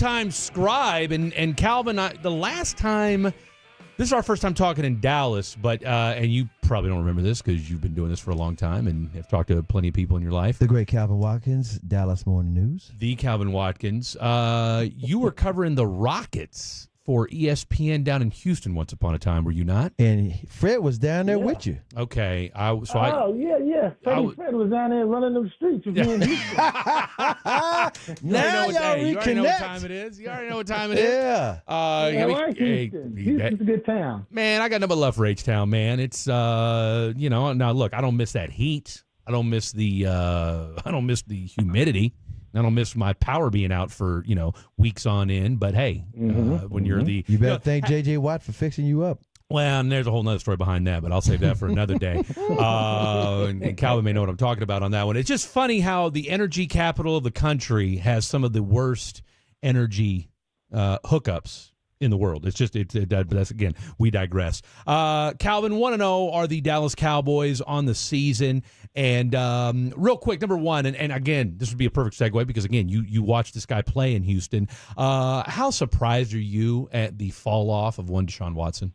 longtime scribe, and Calvin, the last time, this is our first time talking in Dallas, but and you probably don't remember this because you've been doing this for a long time and have talked to plenty of people in your life. The great Calvin Watkins, Dallas Morning News. The Calvin Watkins. You were covering the Rockets for ESPN down in Houston once upon a time, were you not? And Fred was down there with you. Okay. Yeah. Fred was down there running the streets with me in Houston. Now y'all reconnect. You already know what time it is. You already know what time it is. Yeah. I like Houston. Houston's a good town. Man, I got nothing but love for H-Town, man. It's, now look, I don't miss that heat. I don't miss the humidity. I don't miss my power being out for, weeks on end. But, hey, when you're the... You better thank J.J. Watt for fixing you up. Well, and there's a whole nother story behind that, but I'll save that for another day. And Calvin may know what I'm talking about on that one. It's just funny how the energy capital of the country has some of the worst energy hookups in the world. But that's, again, we digress. Calvin, 1-0 are the Dallas Cowboys on the season. And real quick, number one, and again, this would be a perfect segue because, again, you watched this guy play in Houston. How surprised are you at the fall off of one Deshaun Watson?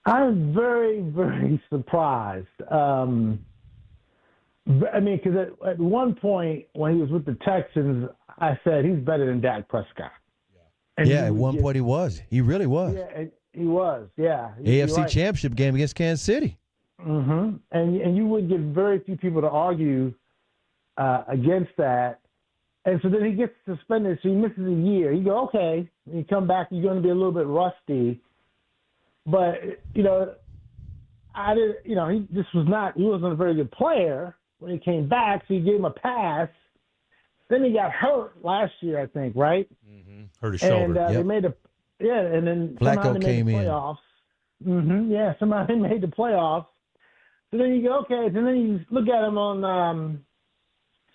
I was very, very surprised. Because at one point when he was with the Texans, I said he's better than Dak Prescott. At one point he was. He really was. Yeah, he was. Yeah. AFC Championship game against Kansas City. Mm-hmm. And you would get very few people to argue against that. And so then he gets suspended, so he misses a year. You go, okay. When you come back, you're going to be a little bit rusty. But, he wasn't a very good player when he came back, so you gave him a pass. Then he got hurt last year, I think, right? Mm-hmm. Hurt his shoulder. And they made and then Flacco came in. Playoffs. Mm-hmm. Yeah, somehow they made the playoffs. So then you go, okay. And then you look at him on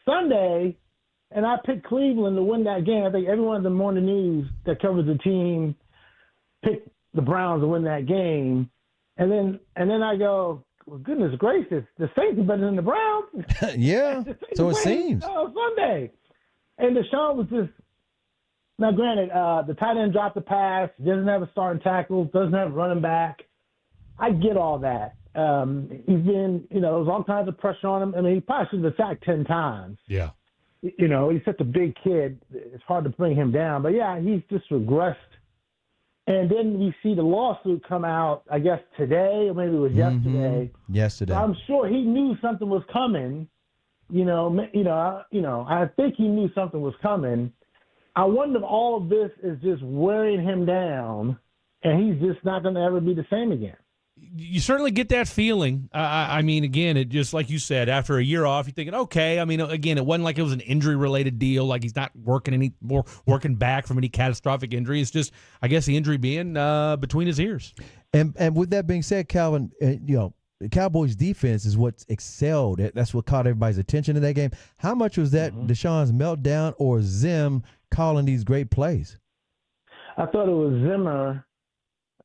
Sunday, and I picked Cleveland to win that game. I think everyone in the morning news that covers the team picked the Browns to win that game. And then I go, well, goodness gracious, the Saints are better than the Browns. Yeah, so it seems. Sunday. And Deshaun was just – now, granted, the tight end dropped the pass, doesn't have a starting tackle, doesn't have a running back. I get all that. He's been – there was all kinds of pressure on him. I mean, he probably should have been sacked 10 times. Yeah. He's such a big kid. It's hard to bring him down. But, yeah, he's just regressed. And then we see the lawsuit come out, I guess, today or maybe it was yesterday. Yesterday. So I'm sure he knew something was coming. I think he knew something was coming. I wonder if all of this is just wearing him down and he's just not going to ever be the same again. You certainly get that feeling. Again, it just like you said, after a year off, you're thinking, okay. Again, it wasn't like it was an injury-related deal. Like he's not working back from any catastrophic injury. It's just, I guess, the injury being between his ears. And with that being said, Calvin, the Cowboys' defense is what excelled. That's what caught everybody's attention in that game. How much was that Deshaun's meltdown or Zim calling these great plays? I thought it was Zimmer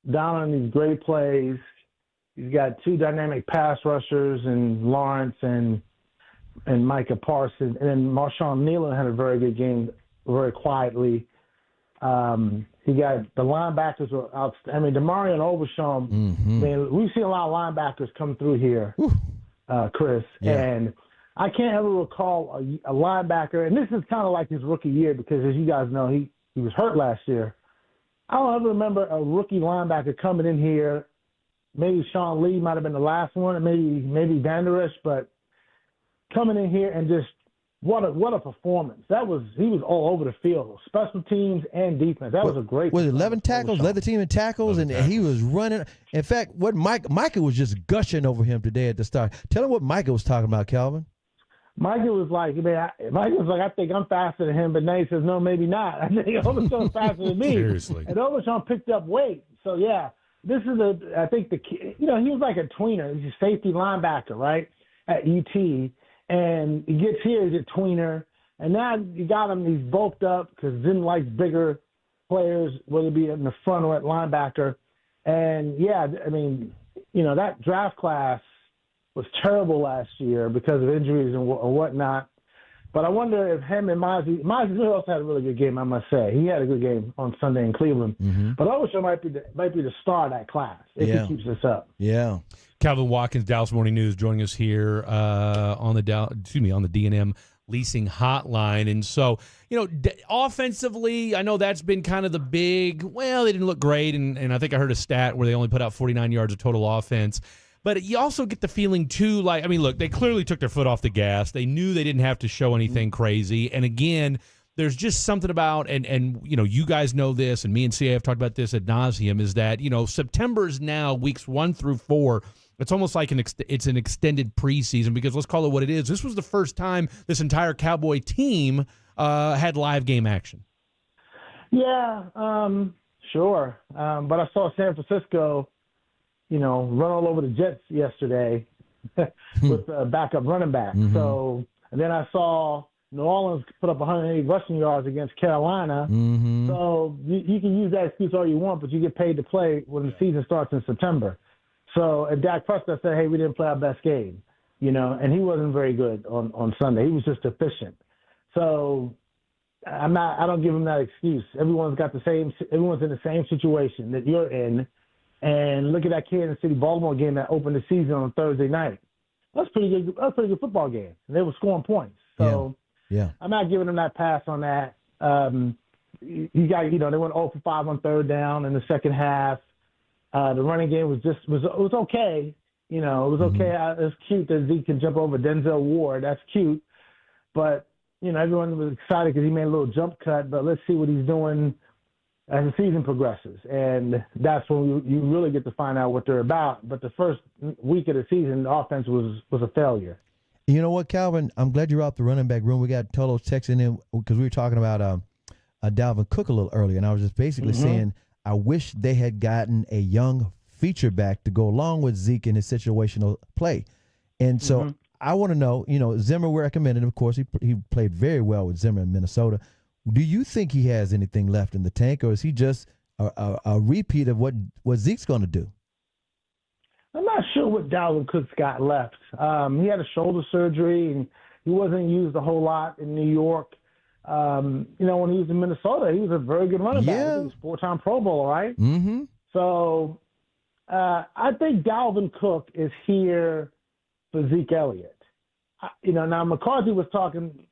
dialing these great plays. He's got two dynamic pass rushers in Lawrence and Micah Parsons. And then Marshawn Nealon had a very good game, very quietly. He got the linebackers were outstanding. DeMarvion Overshown, man, we've seen a lot of linebackers come through here, Chris. Yeah. And I can't ever recall a linebacker, and this is kind of like his rookie year because, as you guys know, he was hurt last year. I don't ever remember a rookie linebacker coming in here. Maybe Sean Lee might have been the last one, and maybe Van Der Esch, but coming in here and just what a performance. He was all over the field, special teams and defense. That was a great performance. 11 tackles, led the team in tackles, and he was running. In fact, what Micah was just gushing over him today at the start. Tell him what Micah was talking about, Calvin. Micah was like, I think I'm faster than him, but now he says, no, maybe not. I think Overshown's faster than me. Seriously. And Overshown picked up weight. So, yeah. This is I think he was like a tweener. He's a safety linebacker, right, at UT. And he gets here, he's a tweener. And now you got him, he's bulked up because Zim likes bigger players, whether it be in the front or at linebacker. And, yeah, that draft class was terrible last year because of injuries and whatnot. But I wonder if him and Mozzie also had a really good game, I must say. He had a good game on Sunday in Cleveland. Mm-hmm. But Overshown might be the star of that class if he keeps this up. Yeah. Calvin Watkins, Dallas Morning News, joining us here on the D&M Leasing Hotline. And so, offensively, I know that's been kind of the big, they didn't look great. And I think I heard a stat where they only put out 49 yards of total offense. But you also get the feeling, too, look, they clearly took their foot off the gas. They knew they didn't have to show anything crazy. And again, there's just something about, and you guys know this, and me and CA have talked about this ad nauseum, is that, September is now weeks 1 through 4. It's almost like it's an extended preseason, because let's call it what it is. This was the first time this entire Cowboy team had live game action. Yeah, sure. But I saw San Francisco, run all over the Jets yesterday with a backup running back. Mm-hmm. So, and then I saw New Orleans put up 180 rushing yards against Carolina. Mm-hmm. So you can use that excuse all you want, but you get paid to play when the season starts in September. So, and Dak Prescott said, hey, we didn't play our best game, and he wasn't very good on Sunday. He was just efficient. So I don't give him that excuse. Everyone's in the same situation that you're in. And look at that Kansas City-Baltimore game that opened the season on Thursday night. That's pretty good. That's a pretty good football game. And they were scoring points. So yeah. I'm not giving them that pass on that. They went 0 for 5 on third down in the second half. The running game was okay. It was okay. It's cute that Zeke can jump over Denzel Ward. That's cute. But, everyone was excited because he made a little jump cut. But let's see what he's doing as the season progresses. And that's when you really get to find out what they're about. But the first week of the season, the offense was a failure. You know what, Calvin? I'm glad you're out the running back room. We got Tolo texting in because we were talking about Dalvin Cook a little earlier. And I was just basically saying, I wish they had gotten a young feature back to go along with Zeke in his situational play. And so I want to know, Zimmer we recommended, of course, he played very well with Zimmer in Minnesota. Do you think he has anything left in the tank, or is he just a repeat of what Zeke's going to do? I'm not sure what Dalvin Cook's got left. He had a shoulder surgery, and he wasn't used a whole lot in New York. When he was in Minnesota, he was a very good running back. He was 4-time Pro Bowler, right? Mm-hmm. So I think Dalvin Cook is here for Zeke Elliott. Now McCarthy was talking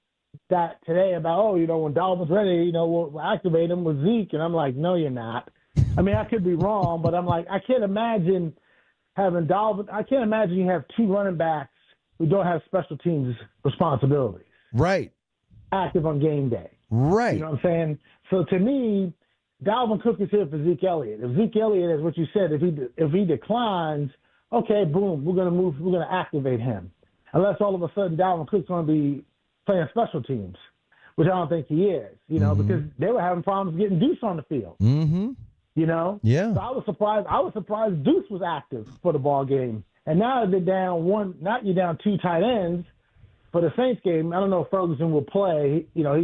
that today about, when Dalvin's ready, we'll activate him with Zeke. And I'm like, no, you're not. I mean, I could be wrong, but I'm like, I can't imagine having Dalvin. I can't imagine you have 2 running backs who don't have special teams responsibilities. Right. Active on game day. Right. You know what I'm saying? So to me, Dalvin Cook is here for Zeke Elliott. If Zeke Elliott, as what you said, if he declines, okay, boom, we're going to activate him. Unless all of a sudden Dalvin Cook's going to be playing special teams, which I don't think he is, because they were having problems getting Deuce on the field. Mm-hmm. Yeah. So I was surprised Deuce was active for the ball game. And now they're down you're down 2 tight ends. For the Saints game, I don't know if Ferguson will play. He says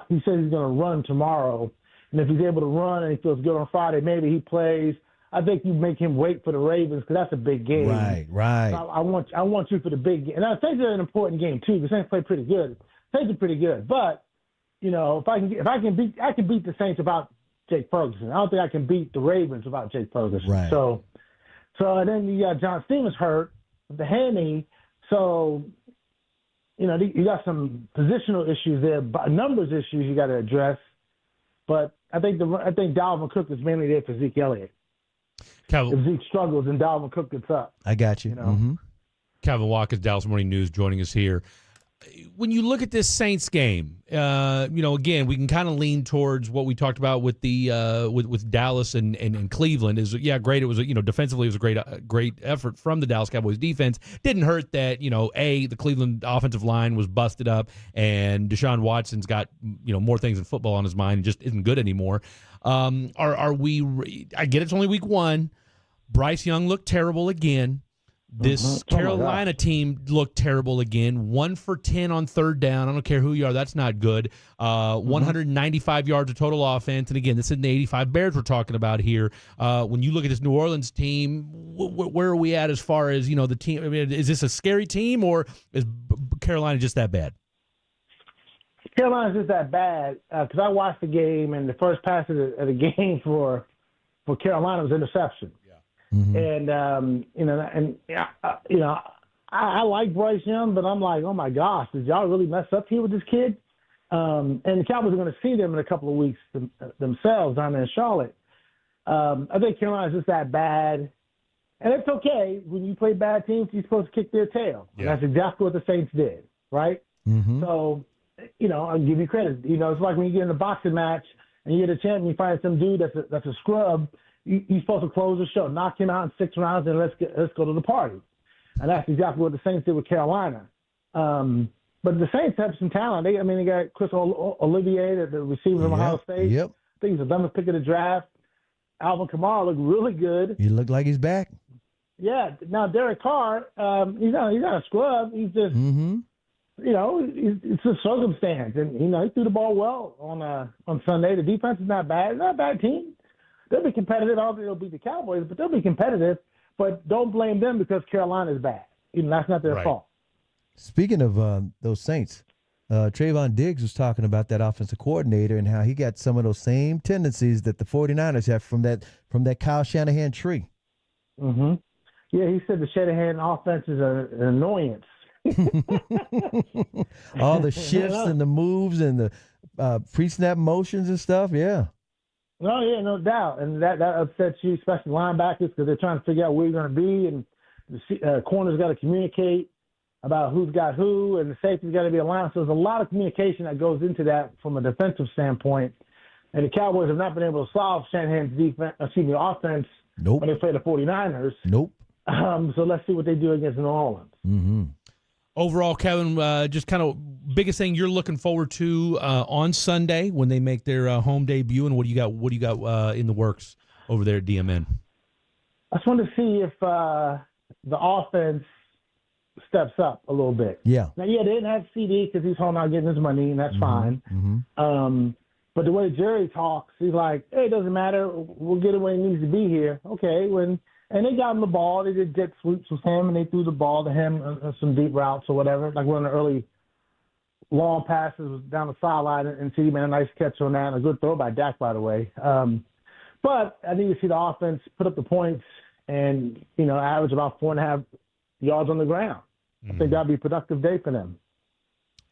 he's going to run tomorrow. And if he's able to run and he feels good on Friday, maybe he plays. I think you make him wait for the Ravens because that's a big game. Right. So I want you for the big game. And I think they're an important game too. The Saints play pretty good. Saints are pretty good. But, if I can beat the Saints without Jake Ferguson. I don't think I can beat the Ravens without Jake Ferguson. Right. So and then you got John Stevens hurt with the hammy. So you got some positional issues there, numbers issues you got to address. But I think Dalvin Cook is mainly there for Zeke Elliott. If Zeke struggles, then Dalvin Cook gets up. I got you. Mm-hmm. Calvin Watkins, Dallas Morning News, joining us here. When you look at this Saints game, again, we can kind of lean towards what we talked about with the with Dallas and Cleveland. Great. It was defensively it was a great effort from the Dallas Cowboys defense. Didn't hurt that the Cleveland offensive line was busted up and Deshaun Watson's got more things in football on his mind and just isn't good anymore. Are we? I get it's only week 1. Bryce Young looked terrible again. This Carolina team looked terrible again. 1 for 10 on third down. I don't care who you are. That's not good. 195 yards of total offense. And again, this isn't the 85 Bears we're talking about here. When you look at this New Orleans team, where are we at as far as, the team? I mean, is this a scary team or is Carolina just that bad? Carolina's just that bad because I watched the game, and the first pass of the game for Carolina was interception. Yeah. Mm-hmm. And I like Bryce Young, but I'm like, oh my gosh, did y'all really mess up here with this kid? And the Cowboys are going to see them in a couple of weeks themselves down there in Charlotte. I think Carolina's just that bad. And it's okay. When you play bad teams, you're supposed to kick their tail. Yeah. And that's exactly what the Saints did, right? Mm-hmm. So, I'll give you credit. It's like when you get in a boxing match and you get a champ and you find some dude that's a scrub, you're supposed to close the show, knock him out in 6 rounds, and let's go to the party. And that's exactly what the Saints did with Carolina. But the Saints have some talent. They got Chris Olivier, the receiver from Ohio State. Yep. I think he's the dumbest pick of the draft. Alvin Kamara looked really good. He looked like he's back. Yeah. Now Derek Carr, he's not a scrub. He's just, it's a circumstance, and he threw the ball well on Sunday. The defense is not bad. It's not a bad team. They'll be competitive. I don't think they'll beat the Cowboys, but they'll be competitive. But don't blame them because Carolina is bad. That's not their fault. Speaking of those Saints, Trayvon Diggs was talking about that offensive coordinator and how he got some of those same tendencies that the 49ers have from that Kyle Shanahan tree. Mm-hmm. Yeah, he said the Shanahan offense is an annoyance. All the shifts and the moves and the pre-snap motions and stuff, yeah. No, yeah, no doubt. And that upsets you, especially linebackers, because they're trying to figure out where you're going to be, and the corners got to communicate about who's got who, and the safety's got to be aligned. So there's a lot of communication that goes into that from a defensive standpoint. And the Cowboys have not been able to solve Shanahan's offense when they play the 49ers. Nope. So let's see what they do against New Orleans. Mm-hmm. Overall, Kevin, just kind of biggest thing you're looking forward to on Sunday when they make their home debut, and what do you got in the works over there at DMN? I just want to see if the offense steps up a little bit. Yeah. Now, they didn't have CD because he's home out getting his money, and that's fine. Mm-hmm. But the way Jerry talks, he's like, hey, it doesn't matter. We'll get him when he needs to be here. Okay, and they got him the ball. They did jet sweeps with him, and they threw the ball to him some deep routes or whatever. Like one of the early long passes down the sideline, and CD made a nice catch on that, and a good throw by Dak, by the way. But I need to see the offense put up the points and, average about 4.5 yards on the ground. I think that'd be a productive day for them.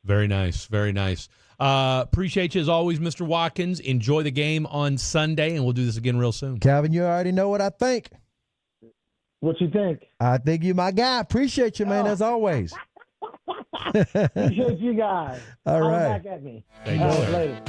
Very nice. Very nice. Appreciate you as always, Mr. Watkins. Enjoy the game on Sunday, and we'll do this again real soon. Calvin, you already know what I think. What you think? I think you're my guy. Appreciate you, man, as always. Appreciate you guys. All right. Back at me. Thank you, sir. Later.